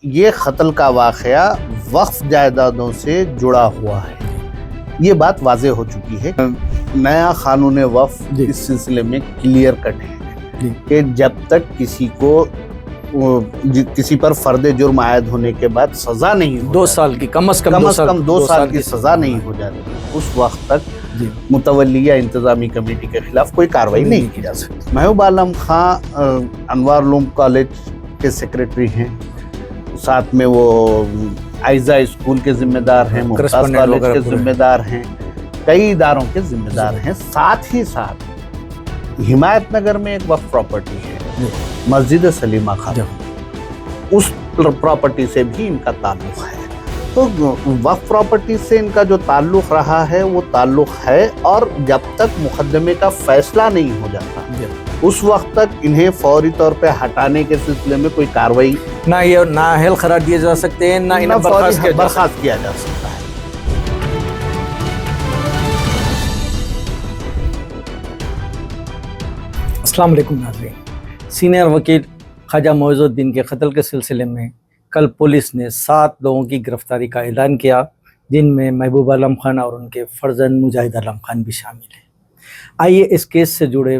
یہ قتل کا واقعہ وقف جائیدادوں سے جڑا ہوا ہے، یہ بات واضح ہو چکی ہے۔ نیا قانون وقف اس سلسلے میں کلیئر کٹ ہے کہ جب تک کسی پر فرد جرم عائد ہونے کے بعد سزا نہیں ہو 2 سال کی کم از کم 2 سال کی سزا نہیں ہو جاتی، اس وقت تک متولی یا انتظامی کمیٹی کے خلاف کوئی کارروائی نہیں کی جا سکتی۔ محبوب عالم خان انوار علوم کالج کے سیکریٹری ہیں، ساتھ میں وہ آئزہ اسکول کے ذمہ دار ہیں، ممتاز کالج کے ذمہ دار ہیں، کئی اداروں کے ذمہ دار ہیں۔ ساتھ ہی ساتھ حمایت نگر میں ایک وقف پراپرٹی ہے، مسجد سلیمہ خان، اس پراپرٹی سے بھی ان کا تعلق ہے۔ تو وقف پراپرٹی سے ان کا جو تعلق رہا ہے وہ تعلق ہے، اور جب تک مقدمے کا فیصلہ نہیں ہو جاتا اس وقت تک انہیں فوری طور پہ ہٹانے کے سلسلے میں کوئی کارروائی نہ یہ نااہل قرار دیے جا سکتے ہیں، نہ انہیں برخاست کیا جا سکتا ہے۔ السلام علیکم ناظرین، سینئر وکیل خواجہ معز الدین کے قتل کے سلسلے میں کل پولیس نے 7 لوگوں کی گرفتاری کا اعلان کیا، جن میں محبوب عالم خان اور ان کے فرزند مجاہد عالم خان بھی شامل ہیں۔ آئیے اس کیس سے جڑے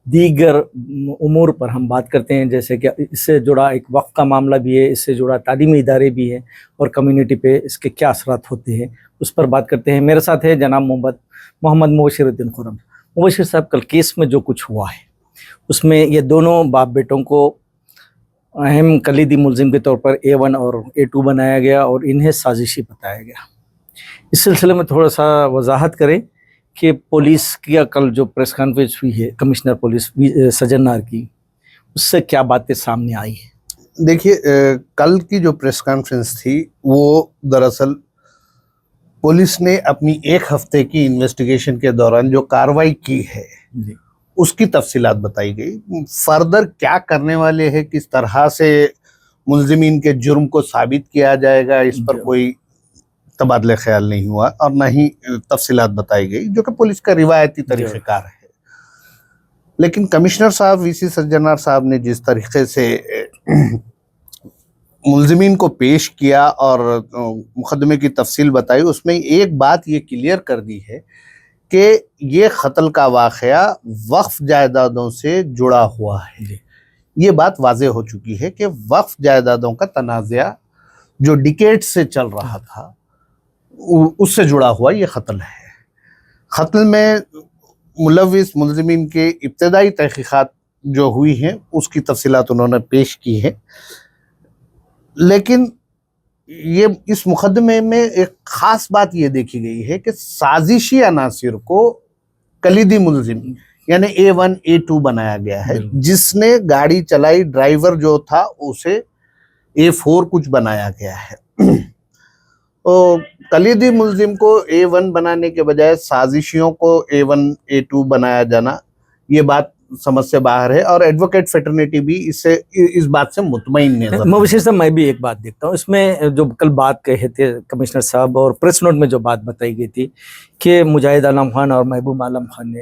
دیگر امور پر ہم بات کرتے ہیں، جیسے کہ اس سے جڑا ایک وقف کا معاملہ بھی ہے، اس سے جڑا تعلیمی ادارے بھی ہیں، اور کمیونٹی پہ اس کے کیا اثرات ہوتے ہیں اس پر بات کرتے ہیں۔ میرے ساتھ ہے جناب محمد مبشر الدین خرم۔ مبشر صاحب، کل کیس میں جو کچھ ہوا ہے اس میں یہ دونوں باپ بیٹوں کو اہم کلیدی ملزم کے طور پر A1 اور A2 بنایا گیا اور انہیں سازشی بتایا گیا۔ اس سلسلے میں تھوڑا سا وضاحت کریں کہ پولیس کی کل جو پریس کانفرنس ہوئی ہے کمشنر پولیس سجن نار کی، اس سے کیا باتیں سامنے آئی ہیں؟ دیکھیے، کل کی جو پریس کانفرنس تھی وہ دراصل پولیس نے اپنی 1 ہفتے کی انویسٹیگیشن کے دوران جو کارروائی کی ہے اس کی تفصیلات بتائی گئی۔ فردر کیا کرنے والے ہیں، کس طرح سے ملزمین کے جرم کو ثابت کیا جائے گا، اس پر کوئی تبادلہ خیال نہیں ہوا، اور نہ ہی تفصیلات بتائی گئی، جو کہ پولیس کا روایتی طریقہ کار ہے۔ لیکن کمشنر صاحب VC سجن نار صاحب نے جس طریقے سے ملزمین کو پیش کیا اور مقدمے کی تفصیل بتائی، اس میں ایک بات یہ کلیئر کر دی ہے کہ یہ قتل کا واقعہ وقف جائیدادوں سے جڑا ہوا ہے۔ یہ بات واضح ہو چکی ہے کہ وقف جائیدادوں کا تنازع جو ڈیکیڈ سے چل رہا تھا اس سے جڑا ہوا یہ قتل ہے۔ قتل میں ملوث ملزمین کے ابتدائی تحقیقات جو ہوئی ہیں اس کی تفصیلات انہوں نے پیش کی ہے، لیکن یہ اس مقدمے میں ایک خاص بات یہ دیکھی گئی ہے کہ سازشی عناصر کو کلیدی ملزم یعنی A1 A2 بنایا گیا ہے۔ جس نے گاڑی چلائی، ڈرائیور جو تھا، اسے A4 کچھ بنایا گیا ہے۔ کلیدی ملزم کو A1 بنانے کے بجائے سازشیوں کو A1 A2 بنایا جانا یہ بات سمجھ سے باہر ہے، اور ایڈوکیٹ فیٹرنیٹی بھی اس بات سے مطمئن ہے۔ مبشر صاحب، میں بھی ایک بات دیکھتا ہوں اس میں، جو کل بات کہے تھے کمشنر صاحب اور پریس نوٹ میں جو بات بتائی گئی تھی کہ مجاہد عالم خان اور محبوب عالم خان نے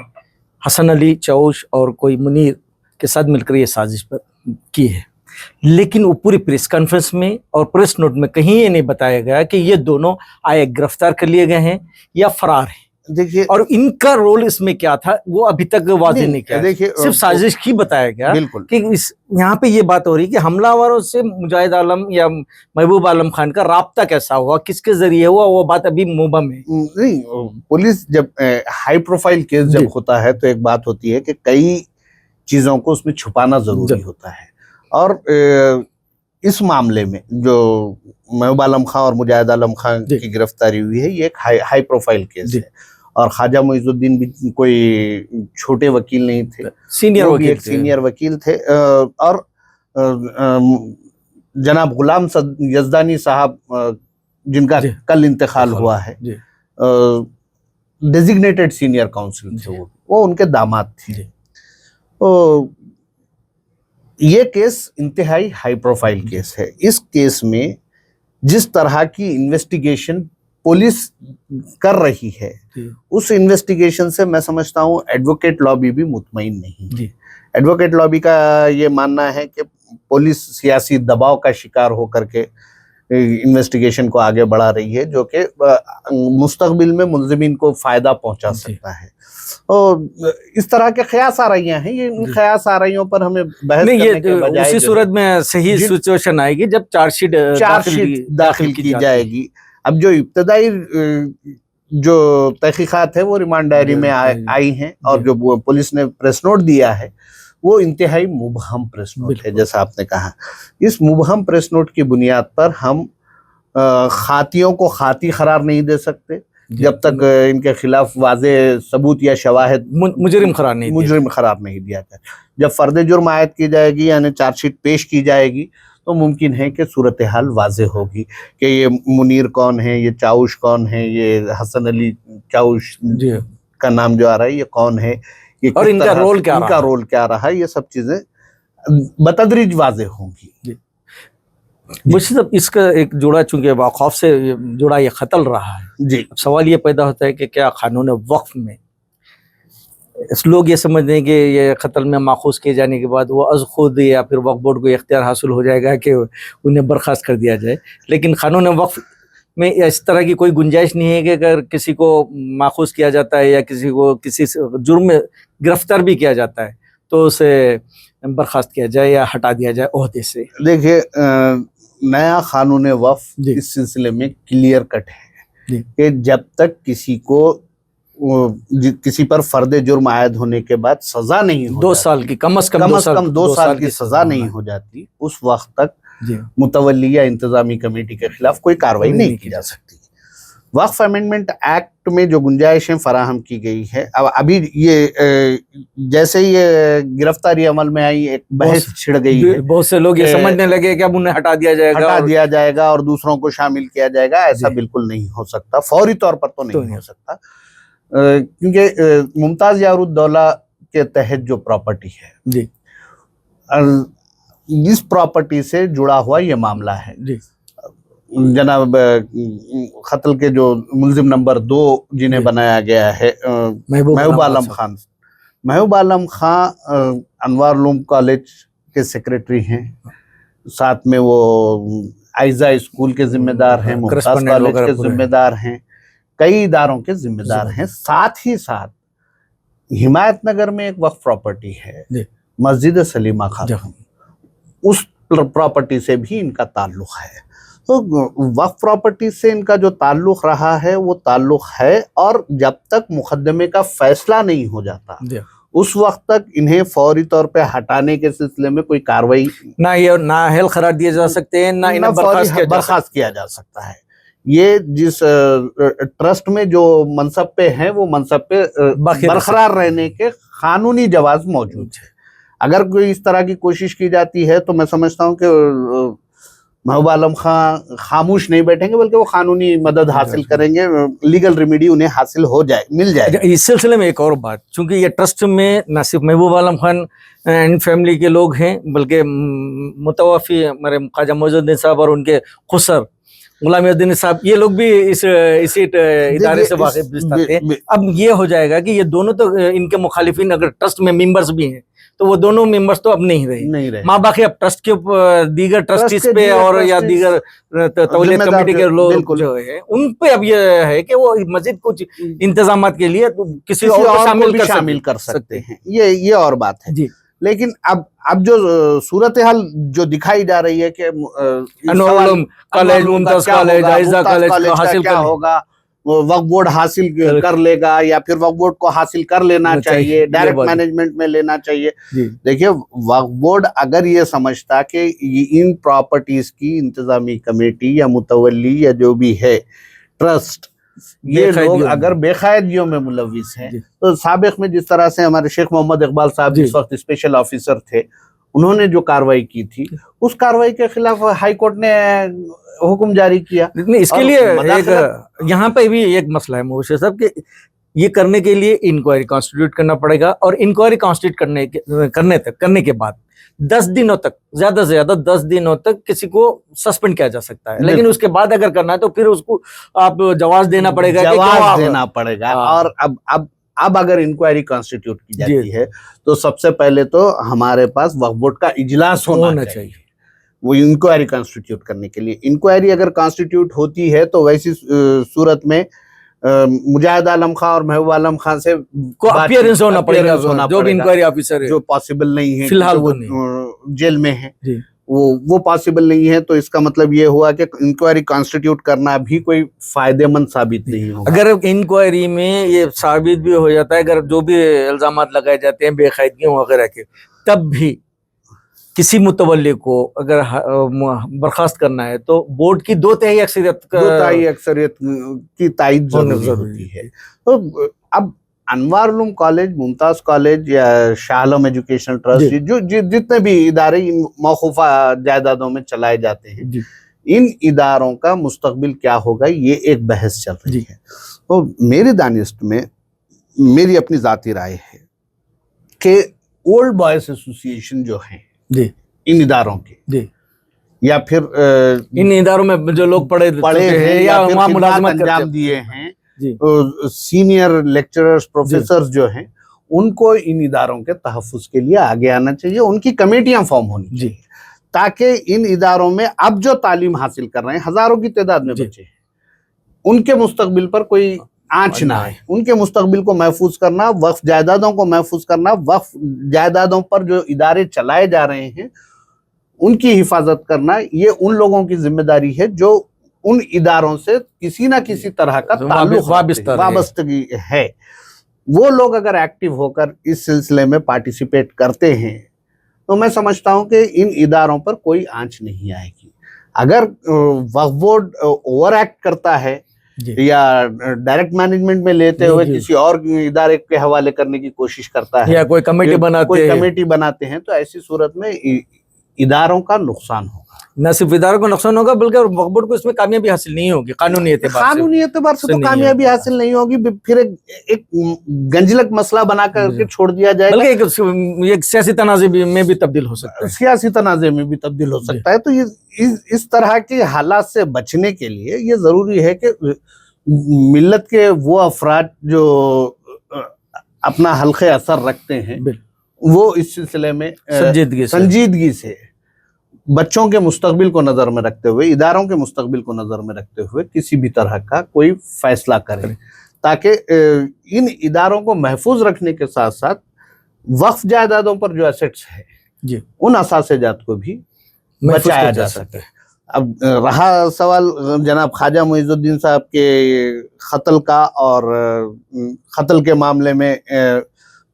حسن علی چاوش اور کوئی منیر کے ساتھ مل کر یہ سازش کی ہے، لیکن وہ پوری پریس کانفرنس میں اور پریس نوٹ میں کہیں یہ نہیں بتایا گیا کہ یہ دونوں آئے گرفتار کر لیے گئے ہیں یا فرار ہیں۔ دیکھیے، اور ان کا رول اس میں کیا تھا وہ ابھی تک واضح نہیں کیا، صرف سازش کی بتایا گیا کہ یہاں پہ یہ بات ہو رہی کہ حملہ آوروں سے مجاہد عالم یا محبوب عالم خان کا رابطہ کیسا ہوا، کس کے ذریعے ہوا، وہ بات ابھی مبہم ہے۔ نہیں، پولیس جب ہائی پروفائل کیس جب ہوتا ہے تو ایک بات ہوتی ہے کہ کئی چیزوں کو اس میں چھپانا ضروری ہوتا ہے، اور اس معاملے میں جو محبوب عالم خان اور مجاہد عالم خان کی گرفتاری ہوئی ہے یہ ایک ہائی پروفائل کیس ہے، اور خواجہ معز الدین بھی کوئی چھوٹے وکیل نہیں تھے، سینئر وکیل تھے، اور جناب غلام یزدانی صاحب جن کا کل انتقال ہوا ہے، ڈیزگنیٹڈ سینئر کاؤنسل تھے، وہ ان کے داماد تھے۔ یہ کیس انتہائی ہائی پروفائل کیس ہے۔ اس کیس میں جس طرح کی انویسٹیگیشن پولیس کر رہی ہے اس انویسٹیگیشن سے میں سمجھتا ہوں ایڈوکیٹ لابی بھی مطمئن نہیں۔ ایڈوکیٹ لابی کا یہ ماننا ہے کہ पुलिस सियासी दबाव का शिकार होकर के इन्वेस्टिगेशन को आगे बढ़ा रही है, जो कि मुस्तकबिल में मुलजिमीन को फायदा पहुंचा सकता है। और इस तरह के ख्यास आ रही हैं, ये इन ख्यास आ रहियों पर हमें बहस नहीं, करने के ये बजाय उसी जो सूरत में सही जी- सिचुएशन आएगी जब चार्जशीट दाखिल की जाएगी। अब जो इब्तदाई जो तहकीकात है वो रिमांड डायरी में आई हैं, और जी। जो वो पुलिस ने प्रेस नोट दिया है वो इंतहाई मुबहम प्रेस नोट है। बिल्कुल। जैसा आपने कहा, इस मुबहम प्रेस नोट की बुनियाद पर हम खातियों को खाती करार नहीं दे सकते जब तक इनके खिलाफ वाज़े सबूत या शवाहिद मुजरिम करार नहीं दिया। मुजरिम करार नहीं दिया जाए। जब फर्द जुर्म आयद की जाएगी यानी चार्जशीट पेश की जाएगी तो मुमकिन है कि सूरत हाल वाज़े होगी कि ये मुनीर कौन है, ये चाउश कौन है, ये हसन अली चाउश जी। का नाम जो आ रहा है ये कौन है, ये और किस इनका तरह रोल से- क्या इनका रहा है। रोल क्या रहा है, ये सब चीजें बतदरीज वाज़े होंगी। मुझे सब इसका एक जुड़ा, चूंकि वक़ाफ़ से जुड़ा ये क़त्ल रहा है, जी अब सवाल ये पैदा होता है कि क्या कानून वक्फ में लोग ये समझते हैं कि ये क़त्ल में माखूज़ किए जाने के बाद वो अज़ खुद या फिर वक्फ बोर्ड को इख्तियार हासिल हो जाएगा कि उन्हें बर्खास्त कर दिया जाए, लेकिन कानून वक्फ में इस तरह की कोई गुंजाइश नहीं है कि अगर किसी को माखूज़ किया जाता है या किसी को किसी जुर्म में गिरफ्तार भी किया जाता है तो उसे बर्खास्त किया जाए या हटा दिया जाए ओहदे से। देखिए, नया कानून वक्फ जी। इस सिलसिले में क्लियर कट जी। है कि जब तक किसी को किसी पर फर्द जुर्म आयद होने के बाद सजा नहीं हो 2 साल की कम से कम दो साल की सजा नहीं हो जाती, उस वक्त तक जी। मुतवल्ली या इंतजामी कमेटी के खिलाफ कोई कार्रवाई नहीं की जा सकती। वक्फ अमेंडमेंट एक्ट में जो गुंजाइशें फराहम की गई है, अब अभी ये जैसे ही ये गिरफ्तारी अमल में आई एक बहस छिड़ गई है, बहुत से लोग ये समझने लगे कि अब उन्हें हटा दिया जाएगा और दूसरों को शामिल किया जाएगा। ऐसा जी। बिल्कुल नहीं हो सकता, फौरी तौर पर तो तो नहीं हो सकता, क्योंकि मुमताज यारुद्दौला के तहत जो प्रॉपर्टी है जी। इस प्रॉपर्टी से जुड़ा हुआ ये मामला है। जी। जनाब कत्ल के जो मुलजिम नंबर 2 जिन्हें जी। बनाया गया है महबूब आलम खान। महबूब आलम खान अनवार उलूम कॉलेज के सेक्रेटरी हैं, साथ में वो आइजा स्कूल के जिम्मेदार हैं, मुमताज कॉलेज के जिम्मेदार हैं, कई इदारों के जिम्मेदार हैं। साथ ही साथ हिमायत नगर में एक वक्फ प्रॉपर्टी है मस्जिद सलीमा खातून, उस प्रॉपर्टी से भी इनका ताल्लुक है। तो वक्फ प्रॉपर्टी से इनका जो ताल्लुक रहा है वो ताल्लुक है, और जब तक मुकदमे का फैसला नहीं हो जाता उस वक्त तक इन्हें फौरी तौर पे हटाने के सिलसिले में कोई कार्रवाई ना ये नाअहल करार दिए जा सकते हैं, ना इन्हें बर्खास्त किया जा सकता है। ये जिस ट्रस्ट में जो मनसब पे हैं वो मनसब पे बरकरार रहने के कानूनी जवाज मौजूद है। अगर कोई इस तरह की कोशिश की जाती है तो मैं समझता हूँ कि महबूब आलम खान खामोश नहीं बैठेंगे, बल्कि वो कानूनी मदद हासिल करेंगे, लीगल रेमेडी उन्हें हासिल मिल जाए। इस सिलसिले में एक और बात, चूंकि ये ट्रस्ट में न सिर्फ महबूब आलम खान एंड फैमिली के लोग हैं, बल्कि मुतवफ़ी हमारे ख्वाजा मोइज़ुद्दीन साहब और उनके खुसर गुलाम उद्दीन साहब, ये लोग भी इसी इदारे से वाकिफ थे। अब ये हो जाएगा कि ये दोनों तो इनके मुखालिफिन अगर ट्रस्ट में मेंबर्स भी हैं तो वो दोनों मेंबर्स तो अब नहीं रहे। माँ बाकी अब ट्रस्ट के दीगर ट्रस्टीज पे और या दीगर तौलीद कमेटी के लोग जो है उन पे अब ये है कि वो मस्जिद कुछ इंतजामात के लिए किसी और को शामिल कर सकते हैं। ये और बात है जी। लेकिन अब जो सूरत हाल जो दिखाई जा रही है कि कॉलेज, मुमताज कॉलेज, आइजा कॉलेज हासिल क्या होगा, वक्फ बोर्ड हासिल कर लेगा या फिर वक्फ बोर्ड को हासिल कर लेना चाहिए, डायरेक्ट मैनेजमेंट में लेना चाहिए। देखिए, वक्फ बोर्ड अगर ये समझता कि इन प्रॉपर्टीज की इंतजामी कमेटी या मुतवल्ली या जो भी है ट्रस्ट, ये लोग अगर बेकायदगियों में मुलविस हैं, तो साबिक में जिस तरह से हमारे शेख मोहम्मद इकबाल साहब जिस वक्त स्पेशल ऑफिसर थे, उन्होंने जो कार्रवाई की थी उस कार्रवाई के खिलाफ हाई कोर्ट ने हुक्म जारी किया। नहीं, इसके लिए एक यहाँ पे भी एक मसला है मुबशिर साहब कि ये करने के लिए इंक्वायरी कॉन्स्टिट्यूट करना पड़ेगा, और इंक्वायरी कॉन्स्टिट्यूट करने के बाद 10 दिनों तक, ज्यादा से ज्यादा 10 दिनों तक किसी को सस्पेंड किया जा सकता है, लेकिन उसके बाद अगर करना है तो फिर उसको आप जवाब देना पड़ेगा। और अब اب اگر انکوائری کانسٹیٹیوٹ کی جاتی ہے تو سب سے پہلے تو ہمارے پاس وقف بورڈ کا اجلاس ہونا چاہیے وہ انکوائری کانسٹیٹیوٹ کرنے کے لیے. انکوائری اگر کانسٹیٹیوٹ ہوتی ہے تو ویسی صورت میں مجاہد عالم خان اور محبوب عالم خان سے اپیئرنس ہونا پڑے گا, جو بھی انکوائری آفیسر ہے, جو پاسبل نہیں ہے فی الحال وہ جیل میں ہے, وہ پاسبل نہیں ہے. تو اس کا مطلب یہ ہوا کہ انکوائری کانسٹیٹیوٹ کرنا بھی کوئی فائدہ مند ثابت نہیں ہوگا. اگر انکوائری میں یہ ثابت بھی ہو جاتا ہے, اگر جو بھی الزامات لگائے جاتے ہیں بے قاعدگیوں وغیرہ کے, تب بھی کسی متولی کو اگر برخاست کرنا ہے تو بورڈ کی 2/3 اکثریت کی تائید ضروری ہوتی ہے. تو اب انوار العلوم کالج, ممتاز کالج یا شاہ عالم ایجوکیشنل ٹرسٹ, جو جتنے بھی ادارے موقوفہ جائیدادوں میں چلائے جاتے ہیں, ان اداروں کا مستقبل کیا ہوگا یہ ایک بحث چل رہی ہے. تو میری دانست میں میری اپنی ذاتی رائے ہے کہ اولڈ بوائز ایسوسی ایشن جو ہیں ان اداروں کے, یا پھر ان اداروں میں جو لوگ پڑھے ہیں یا وہاں ملازمت انجام دیے ہیں, سینئر لیکچررز پروفیسرز جو ہیں, ان کو ان اداروں کے تحفظ کے لیے آگے آنا چاہیے. ان کی کمیٹیاں فارم ہونی چاہیے تاکہ ان اداروں میں اب جو تعلیم حاصل کر رہے ہیں, ہزاروں کی تعداد میں بچے ہیں, ان کے مستقبل پر کوئی آنچ نہ آئے. ان کے مستقبل کو محفوظ کرنا, وقف جائیدادوں کو محفوظ کرنا, وقف جائیدادوں پر جو ادارے چلائے جا رہے ہیں ان کی حفاظت کرنا, یہ ان لوگوں کی ذمہ داری ہے جو ان اداروں سے کسی نہ کسی طرح کا تعلق وابستگی ہے. وہ لوگ اگر ایکٹیو ہو کر اس سلسلے میں پارٹیسپیٹ کرتے ہیں تو میں سمجھتا ہوں کہ ان اداروں پر کوئی آنچ نہیں آئے گی. اگر وقف بورڈ اوور ایکٹ کرتا ہے یا ڈائریکٹ مینجمنٹ میں لیتے ہوئے کسی اور ادارے کے حوالے کرنے کی کوشش کرتا ہے, یا کوئی کمیٹی بناتے ہیں, تو ایسی صورت میں اداروں کا نقصان ہوگا. نہ صرف اداروں کو نقصان ہوگا بلکہ وقف بورڈ کو اس میں کامیابی حاصل نہیں ہوگی. قانونی اعتبار سے تو کامیابی حاصل نہیں ہوگی, پھر ایک گنجلک مسئلہ بنا کر چھوڑ دیا جائے گا, بلکہ ایک سیاسی تنازع میں بھی تبدیل ہو سکتا ہے. تو یہ اس طرح کے حالات سے بچنے کے لیے یہ ضروری ہے کہ ملت کے وہ افراد جو اپنا حلقہ اثر رکھتے ہیں وہ اس سلسلے میں سنجیدگی سے بچوں کے مستقبل کو نظر میں رکھتے ہوئے, اداروں کے مستقبل کو نظر میں رکھتے ہوئے کسی بھی طرح کا کوئی فیصلہ کریں, تاکہ ان اداروں کو محفوظ رکھنے کے ساتھ ساتھ وقف جائیدادوں پر جو ایسٹس ہے ان اثاثے جات کو بھی بچایا جا سکے. اب رہا سوال جناب خواجہ معیز الدین صاحب کے قتل کا, اور قتل کے معاملے میں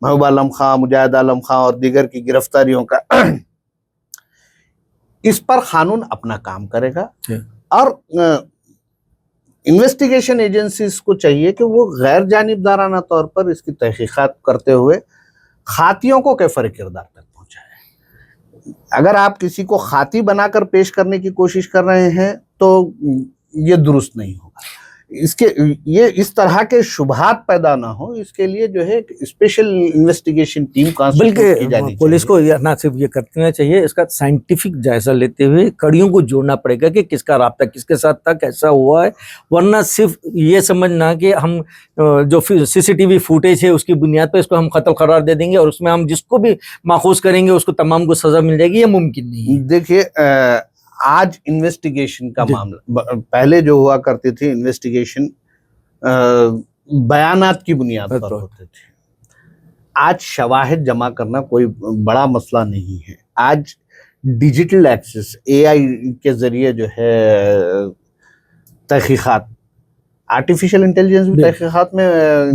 محبوب عالم خان, مجاہد عالم خان اور دیگر کی گرفتاریوں کا, اس پر قانون اپنا کام کرے گا, اور انویسٹیگیشن ایجنسیز کو چاہیے کہ وہ غیر جانبدارانہ طور پر اس کی تحقیقات کرتے ہوئے خاطیوں کو کیفر کردار تک پہنچائے. اگر آپ کسی کو خاطی بنا کر پیش کرنے کی کوشش کر رہے ہیں تو یہ درست نہیں ہوگا. اس طرح کے شبہات پیدا نہ ہو, اس کے لیے جو ہے اسپیشل انویسٹیگیشن ٹیم بلکہ پولیس کو نہ صرف یہ کرنا چاہیے, اس کا سائنٹیفک جائزہ لیتے ہوئے کڑیوں کو جوڑنا پڑے گا کہ کس کا رابطہ کس کے ساتھ تھا, کیسا ہوا ہے. ورنہ صرف یہ سمجھنا کہ ہم جو CCTV فوٹیج ہے اس کی بنیاد پہ اس کو ہم قتل قرار دے دیں گے اور اس میں ہم جس کو بھی ماخوذ کریں گے اس کو تمام کو سزا مل جائے گی, یہ ممکن نہیں ہے. دیکھیے آج انویسٹیگیشن کا معاملہ, پہلے جو ہوا کرتی تھی انویسٹیگیشن بیانات کی بنیاد پر ہوتے تھے, آج شواہد جمع کرنا کوئی بڑا مسئلہ نہیں ہے. آج ڈیجیٹل ایکسس AI کے ذریعے جو ہے تحقیقات, آرٹیفیشل انٹیلیجنس بھی تحقیقات میں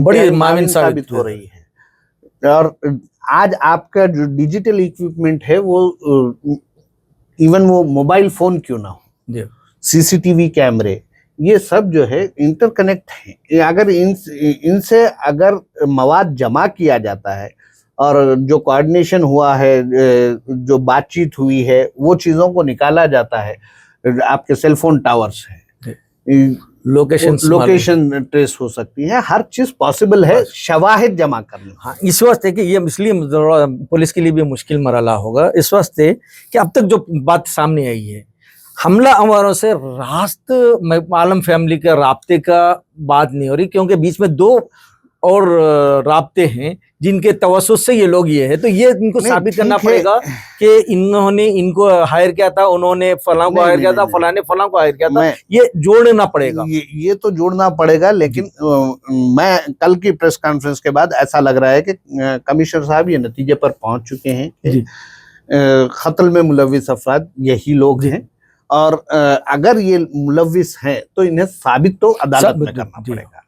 بڑی معاون ثابت ہو رہی ہے. اور آج آپ کا جو ڈیجیٹل ایکوپمنٹ ہے وہ ایون وہ موبائل فون کیوں نہ ہو, CCTV کیمرے, یہ سب جو ہے انٹر کنیکٹ ہیں. اگر ان سے اگر مواد جمع کیا جاتا ہے اور جو کوآرڈینیشن ہوا ہے, جو بات چیت ہوئی ہے, وہ چیزوں کو نکالا جاتا ہے. آپ کے سیل فون ٹاورز ہیں, لوکیشن ٹریس ہو سکتی ہے, ہر چیز پاسبل ہے شواہد جمع کرنا. اس واسطے کہ یہ اس لیے پولیس کے لیے بھی مشکل مرحلہ ہوگا, اس واسطے کہ اب تک جو بات سامنے آئی ہے, حملہ آوروں سے راست عالم فیملی کے رابطے کا بات نہیں ہو رہی, کیونکہ بیچ میں 2 और राब्ते हैं जिनके तवस्सुस से ये लोग ये है, तो ये इनको नहीं, साबित करना ठीक है। पड़ेगा कि इन्होंने इनको हायर किया था, उन्होंने फलां को नहीं, हायर किया नहीं, था, नहीं, फलां ने फलां को हायर किया था, मैं ये जोड़ना पड़ेगा। ये तो जोड़ना पड़ेगा, लेकिन मैं कल की प्रेस कॉन्फ्रेंस के बाद ऐसा लग रहा है कि कमिश्नर साहब ये नतीजे पर पहुंच चुके हैं कि कत्ल में मुलविस अफराद यही लोग हैं, और अगर ये मुलविस हैं तो इन्हें साबित तो अदालत में करना पड़ेगा।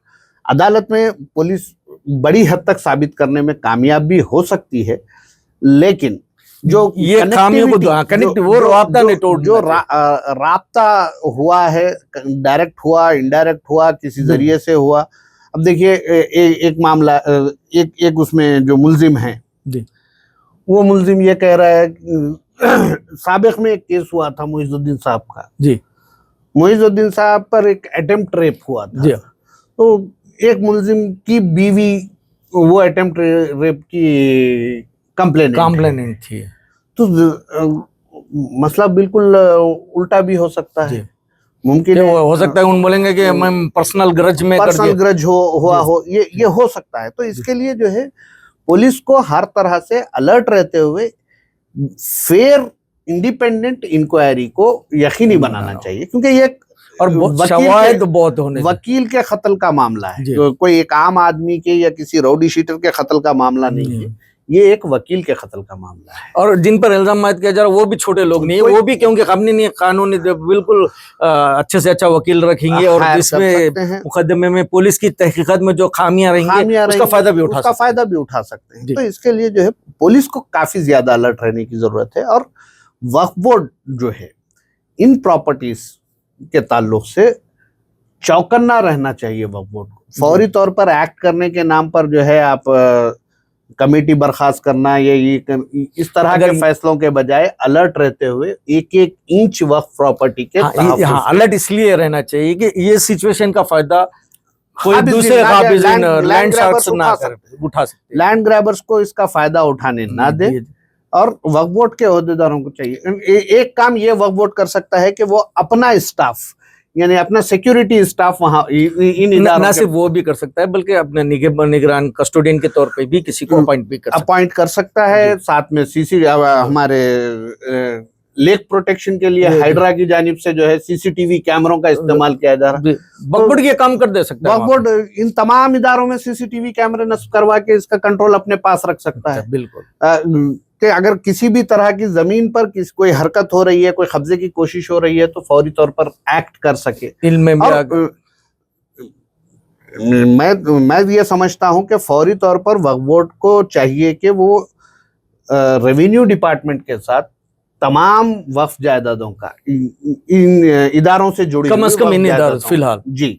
अदालत में पुलिस बड़ी हद तक साबित करने में कामयाब भी हो सकती है, लेकिन जो ये खामियों को कनेक्ट वो राब्ता नहीं तोड़ना जो राब्ता हुआ है, डायरेक्ट हुआ, इनडायरेक्ट हुआ, किसी जरिए से हुआ। अब देखिए एक मामला, एक उसमें जो मुल्जिम है वो मुल्जिम ये कह रहा है, साबिक में एक केस हुआ था मुइजुद्दीन साहब का जी, मुइजुद्दीन साहब पर एक अटेम्प्ट रेप हुआ था जी। तो एक मुल्जिम की बीवी वो अटेम्प्ट रेप की कंप्लेनेंट थी, तो मसला बिल्कुल उल्टा भी हो सकता है। मुमकिन हो सकता है उन बोलेंगे कि मैं पर्सनल ग्रज में पर्सनल ग्रज हुआ हो, ये हो सकता है। तो इसके लिए जो है पुलिस को हर तरह से अलर्ट रहते हुए फेयर इंडिपेंडेंट इंक्वायरी को यकीनी बनाना चाहिए, क्योंकि ये और बहुत होने वकील के कत्ल का मामला है, कोई एक आम आदमी के या किसी राउडी शीटर के कत्ल का मामला नहीं है, ये एक वकील के कत्ल का मामला है। और जिन पर इल्जाम आयद किया जा रहा है वो भी छोटे लोग नहीं है, वो भी क्योंकि कानूनी कानूनी बिल्कुल अच्छे से अच्छा वकील रखेंगे, और इसमें मुकदमे में पुलिस की तहकीकात में जो खामियां रहेंगी उसका फायदा भी उठा सकते हैं। तो इसके लिए जो है पुलिस को काफी ज्यादा अलर्ट रहने की जरूरत है, और वक्फ बोर्ड जो है इन प्रॉपर्टीज के ताल्लुक से चौकन्ना रहना चाहिए। वक्फ बोर्ड को फौरी तौर पर एक्ट करने के नाम पर जो है आप कमेटी बर्खास्त करना या इस तरह के फैसलों के बजाय अलर्ट रहते हुए एक एक इंच वक्फ प्रॉपर्टी के अलर्ट इसलिए रहना चाहिए कि ये सिचुएशन का फायदा कोई दूसरे लैंड शार्क्स ना उठा सकते, लैंड ग्रैबर्स को इसका फायदा उठाने ना दे। और वक्फ बोर्ड के ओहदेदारों को चाहिए, एक काम ये वक्फ बोर्ड कर सकता है कि वो अपना स्टाफ यानी अपना सिक्योरिटी स्टाफ वहां इन इदारों ना सिर्फ वो भी कर सकता है बल्कि अपने निगरान कस्टोडियन के तौर पे भी किसी को अपॉइंट कर सकता है। साथ में हमारे लेक प्रोटेक्शन के लिए हाइड्रा की जानिब से जो है सीसीटीवी कैमरों का इस्तेमाल किया जा रहा है। वक्फ बोर्ड ये काम कर दे सकता है, वक्फ बोर्ड इन तमाम इदारों में सीसीटीवी कैमरे नस्ब करवा के इसका कंट्रोल अपने पास रख सकता है। बिल्कुल कि अगर किसी भी तरह की जमीन पर कोई हरकत हो रही है, कोई कब्जे की कोशिश हो रही है, तो फौरी तौर पर एक्ट कर सके। मैं ये समझता हूं कि फौरी तौर पर वक्फ बोर्ड को चाहिए कि वो रेवेन्यू डिपार्टमेंट के साथ तमाम वक्फ जायदादों का इन इदारों से जुड़ी कम से कम इन इदारों फिलहाल जी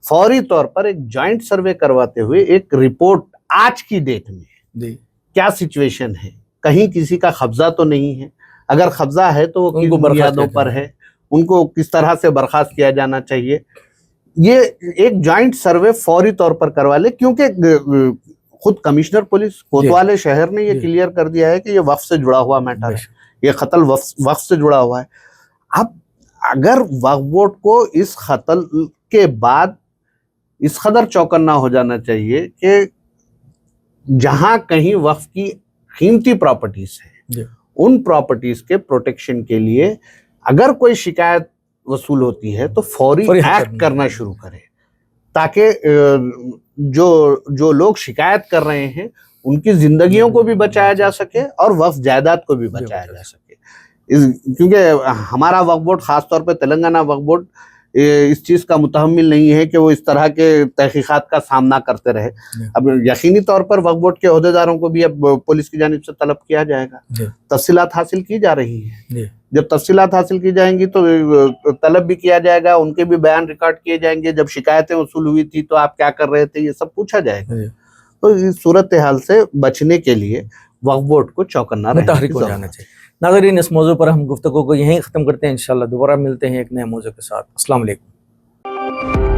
फौरी तौर पर एक जॉइंट सर्वे करवाते हुए एक रिपोर्ट आज की डेट में क्या सिचुएशन है, कहीं किसी का कब्जा तो नहीं है, अगर कब्जा है तो वो किन बुनियादों पर है, उनको किस तरह से बर्खास्त किया जाना चाहिए, ये एक जॉइंट सर्वे फौरी तौर पर करवा ले। क्योंकि खुद कमिश्नर पुलिस कोतवाली शहर ने ये क्लियर कर दिया है कि ये वक्फ से जुड़ा हुआ मैटर है, ये कत्ल वक्फ से जुड़ा हुआ है। अब अगर वक्फ बोर्ड को इस कत्ल के बाद इस कदर चौकन्ना हो जाना चाहिए कि जहां कहीं वक्फ की कीमती प्रॉपर्टीज है, उन प्रॉपर्टीज के प्रोटेक्शन के लिए अगर कोई शिकायत वसूल होती है तो फौरी एक्ट करना शुरू करे, ताकि जो लोग शिकायत कर रहे हैं उनकी जिंदगियों को भी बचाया जा सके और वक्फ जायदाद को भी बचाया जा सके। क्योंकि हमारा वक्फ बोर्ड, खासतौर पर तेलंगाना वक्फ बोर्ड, इस चीज का मुतहम्मिल नहीं है कि वो इस तरह के तहकीकात का सामना करते रहे। अब यकीनी तौर पर वक्फ बोर्ड के ओहदेदारों को भी अब पुलिस की जानिब से तलब किया जाएगा, तफसीलात हासिल की जा रही है। जब तफसीलात हासिल की जाएंगी तो तलब भी किया जाएगा, उनके भी बयान रिकॉर्ड किए जाएंगे, जब शिकायतें वसूल हुई थी तो आप क्या कर रहे थे, ये सब पूछा जाएगा। तो इस सूरत हाल से बचने के लिए वक्फ बोर्ड को चौकन्ना रहना चाहिए। नाज़रीन, इस मौजू पर हम गुफ्तगू को यहीं ख़त्म करते हैं। इंशाअल्लाह दोबारा मिलते हैं एक नए मौजू के साथ। अस्सलाम वालेकुम।